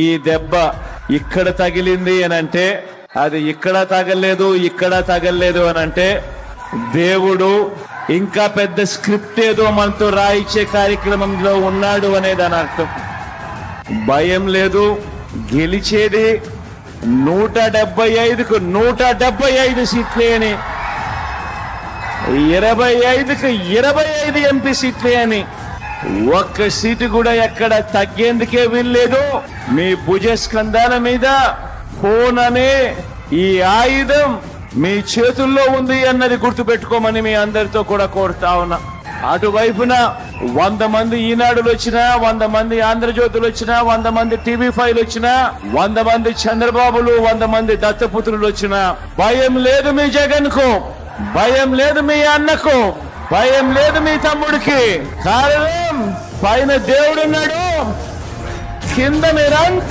ఈ దెబ్బ ఇక్కడ తగిలింది అని అంటే అది ఇక్కడ తగలేదు ఇక్కడ తగలేదు అని అంటే దేవుడు ఇంకా పెద్ద స్క్రిప్ట్ ఏదో మనతో రాయించే కార్యక్రమంలో ఉన్నాడు అనేది అని అర్థం. భయం లేదు, గెలిచేది 175కు 175 సీట్లే అని, 25కు 25 ఎంపీ సీట్లే అని, ఒక్క సీటు కూడా ఎక్కడ తగ్గేందుకే వీల్లేదు. మీ భుజస్కంధాల మీద ఫోన్ అనే ఈ ఆయుధం మీ చేతుల్లో ఉంది అన్నది గుర్తుపెట్టుకోమని మీ అందరితో కూడా కోరుతా ఉన్నా. అటువైపున 100 మంది ఈనాడులు వచ్చినా, 100 మంది ఆంధ్రజ్యోతులు వచ్చినా, 100 మంది TV5 వచ్చినా, 100 మంది చంద్రబాబులు, 100 మంది దత్తపుత్రులు వచ్చినా భయం లేదు మీ జగన్ కు, భయం లేదు మీ అన్నకు, భయం లేదు మీ తమ్ముడికి. కారణం పైన దేవుడున్నాడు, కింద మీరంతా